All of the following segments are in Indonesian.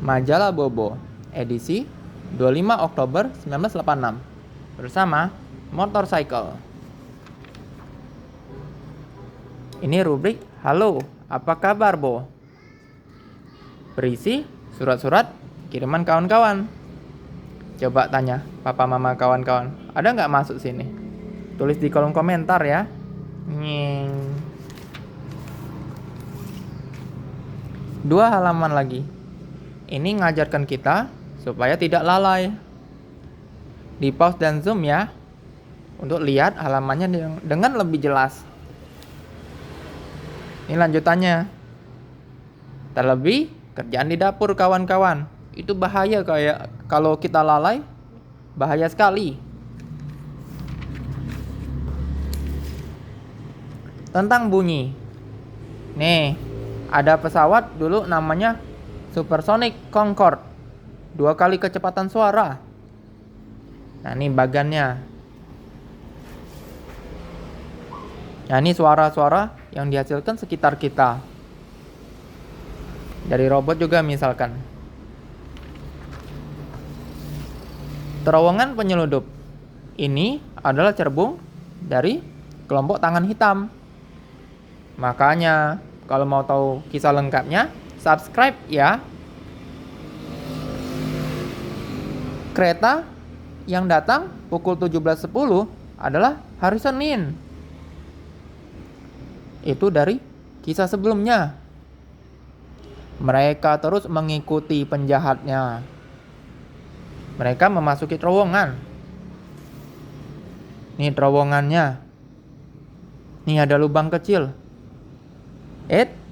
Majalah Bobo, edisi 25 Oktober 1986, bersama Motorcycle. Ini rubrik Halo, apa kabar Bo? Berisi surat-surat kiriman kawan-kawan. Coba tanya papa mama kawan-kawan, ada nggak masuk sini? Tulis di kolom komentar ya. Nying. 2 halaman lagi. Ini ngajarkan kita supaya tidak lalai. Di pause dan zoom ya, untuk lihat halamannya dengan lebih jelas. Ini lanjutannya. Terlebih kerjaan di dapur kawan-kawan. Itu bahaya kayak kalau kita lalai, bahaya sekali. Tentang bunyi. Nih, ada pesawat dulu namanya Supersonic Concorde. 2 kali kecepatan suara. Nah, ini bagannya. Nah, ini suara-suara yang dihasilkan sekitar kita. Dari robot juga misalkan. Terowongan penyeludup. Ini adalah cerbung dari kelompok tangan hitam. Makanya, kalau mau tahu kisah lengkapnya, subscribe ya. Kereta yang datang pukul 17.10 adalah hari Senin. Itu dari kisah sebelumnya. Mereka terus mengikuti penjahatnya. Mereka memasuki terowongan. Nih terowongannya. Nih ada lubang kecil.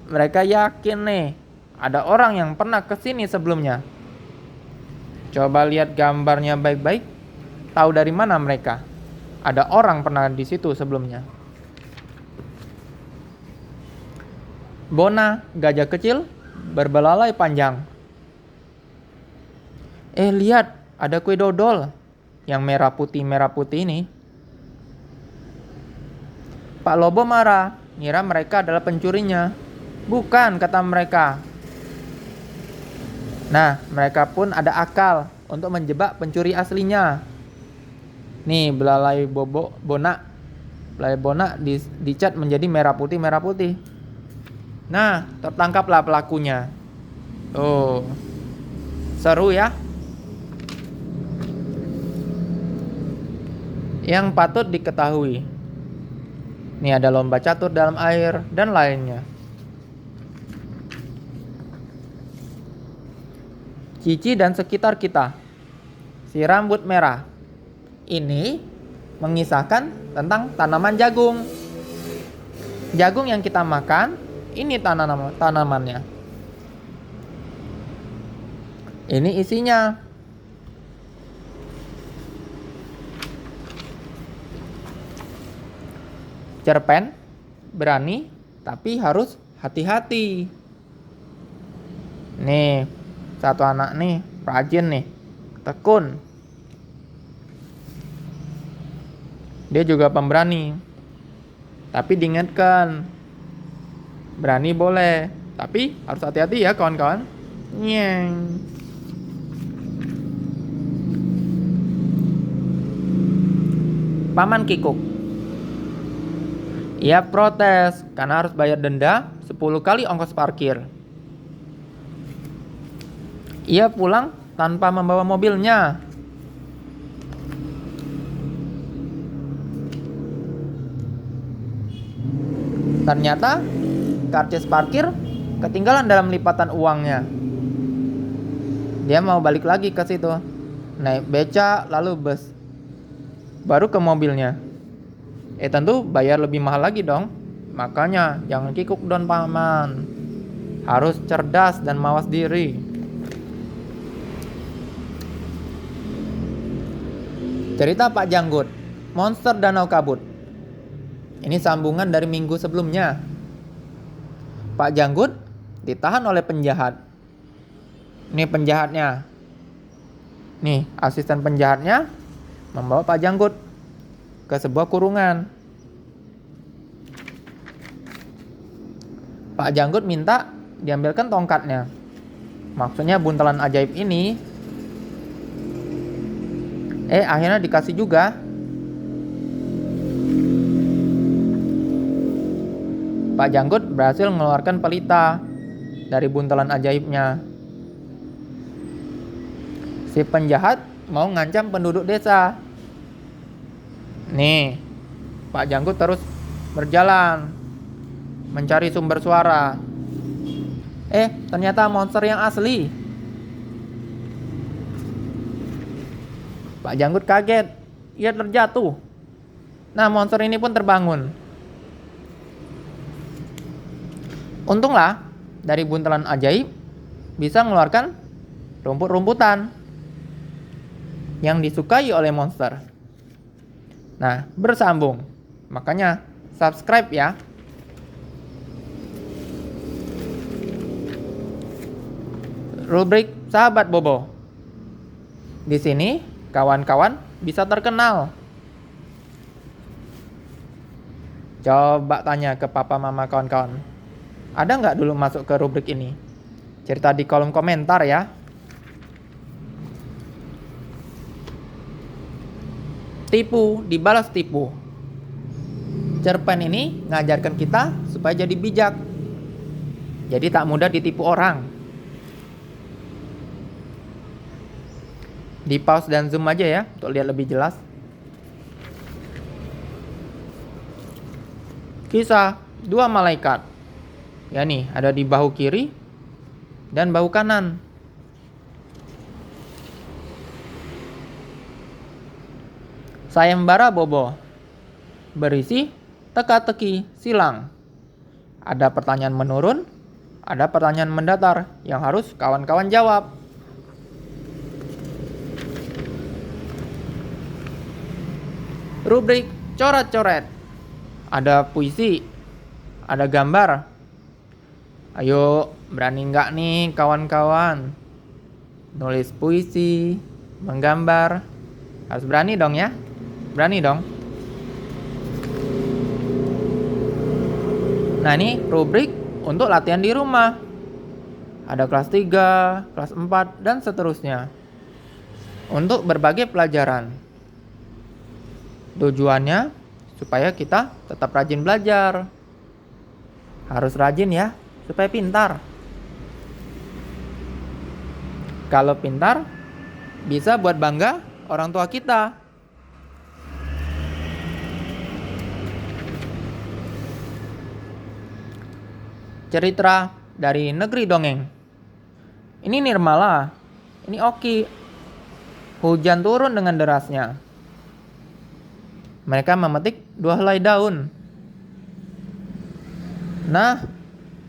Mereka yakin nih ada orang yang pernah kesini sebelumnya. Coba lihat gambarnya baik-baik. Tahu dari mana mereka? Ada orang pernah di situ sebelumnya. Bona, gajah kecil, berbelalai panjang. Lihat, ada kue dodol yang merah putih ini. Pak Lobo marah, ngira mereka adalah pencurinya. Bukan, kata mereka. Nah, mereka pun ada akal untuk menjebak pencuri aslinya. Nih, belalai Bona. Belalai Bona dicat menjadi merah putih. Nah, tertangkaplah pelakunya. Oh, seru ya. Yang patut diketahui. Ini ada lomba catur dalam air dan lainnya. Cici dan sekitar kita. Si rambut merah. Ini mengisahkan tentang tanaman jagung. Jagung yang kita makan. Ini tanamannya. Ini isinya. Cerpen, berani, tapi harus hati-hati. Nih, satu anak nih, rajin nih, tekun. Dia juga pemberani. Tapi diingatkan, berani boleh, tapi harus hati-hati ya kawan-kawan. Nyeng. Paman Kikuk. Ia protes karena harus bayar denda 10 kali ongkos parkir. Ia pulang tanpa membawa mobilnya. Ternyata karcis parkir ketinggalan dalam lipatan uangnya. Dia mau balik lagi ke situ. Naik beca lalu bus. Baru ke mobilnya. Tentu bayar lebih mahal lagi dong. Makanya jangan kikuk don paman. Harus cerdas dan mawas diri. Cerita Pak Janggut, monster Danau Kabut. Ini sambungan dari minggu sebelumnya. Pak Janggut ditahan oleh penjahat. Ini penjahatnya. Nih, asisten penjahatnya membawa Pak Janggut ke sebuah kurungan. Pak Janggut minta diambilkan tongkatnya. Maksudnya buntelan ajaib ini akhirnya dikasih juga. Pak Janggut berhasil mengeluarkan pelita dari buntelan ajaibnya. Si penjahat mau ngancam penduduk desa. Nih, Pak Janggut terus berjalan mencari sumber suara. Ternyata monster yang asli. Pak Janggut kaget, ia terjatuh. Nah, monster ini pun terbangun. Untunglah dari buntelan ajaib bisa mengeluarkan rumput-rumputan yang disukai oleh monster. Nah, bersambung. Makanya subscribe ya. Rubrik Sahabat Bobo. Di sini kawan-kawan bisa terkenal. Coba tanya ke papa mama kawan-kawan. Ada nggak dulu masuk ke rubrik ini? Cerita di kolom komentar ya. Tipu dibalas tipu. Cerpen ini ngajarkan kita supaya jadi bijak. Jadi tak mudah ditipu orang. Di pause dan zoom aja ya untuk lihat lebih jelas. Kisah dua malaikat. Ya nih, ada di bahu kiri dan bahu kanan. Sayembara Bobo berisi teka-teki silang. Ada pertanyaan menurun, ada pertanyaan mendatar yang harus kawan-kawan jawab. Rubrik coret-coret. Ada puisi, ada gambar. Ayo, berani nggak nih kawan-kawan? Nulis puisi, menggambar. Harus berani dong ya. Berani dong. Nah, ini rubrik untuk latihan di rumah. Ada kelas 3, kelas 4, dan seterusnya. Untuk berbagai pelajaran. Tujuannya supaya kita tetap rajin belajar. Harus rajin ya, supaya pintar. Kalau pintar, bisa buat bangga orang tua kita. Cerita dari negeri dongeng. Ini Nirmala, ini Oki. Hujan turun dengan derasnya. Mereka memetik 2 helai daun. Nah,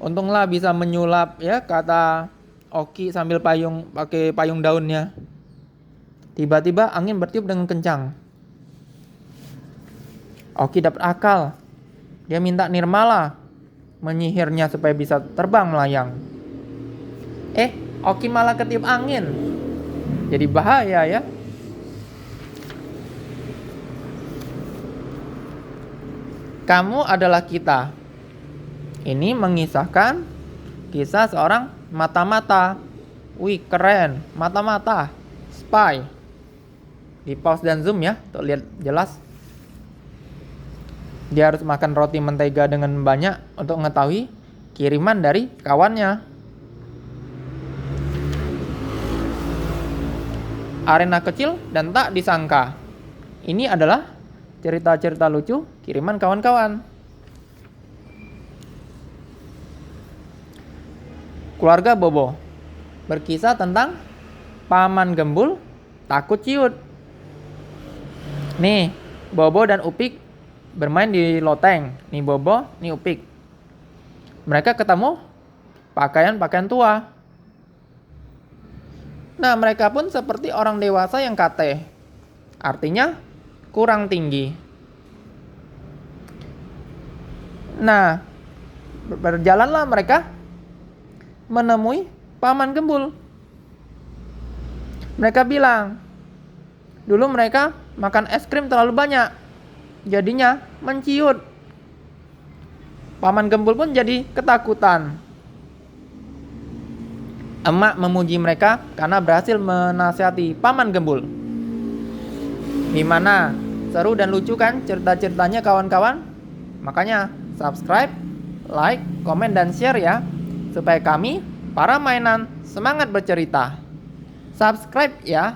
untunglah bisa menyulap ya, kata Oki sambil pakai payung daunnya. Tiba-tiba angin bertiup dengan kencang. Oki dapat akal. Dia minta Nirmala menyihirnya supaya bisa terbang melayang. Oki malah ketiup angin. Jadi bahaya ya. Kamu adalah kita. Ini mengisahkan kisah seorang mata-mata. Wih, keren. Mata-mata. Spy. Di pause dan zoom ya, untuk lihat jelas. Dia harus makan roti mentega dengan banyak untuk mengetahui kiriman dari kawannya. Arena kecil dan tak disangka. Ini adalah cerita-cerita lucu kiriman kawan-kawan. Keluarga Bobo berkisah tentang paman gembul takut ciut. Nih, Bobo dan Upik bermain di loteng. Nih Bobo, nih Upik. Mereka ketemu pakaian-pakaian tua. Nah, mereka pun seperti orang dewasa yang kate. Artinya kurang tinggi. Nah, berjalanlah mereka menemui paman gembul. Mereka bilang, dulu mereka makan es krim terlalu banyak, jadinya menciut. Paman gembul pun jadi ketakutan. Emak memuji mereka karena berhasil menasihati Paman Gembul. Gimana? Seru dan lucu kan cerita-ceritanya kawan-kawan? Makanya subscribe, like, komen, dan share ya, supaya kami, para mainan, semangat bercerita. Subscribe ya.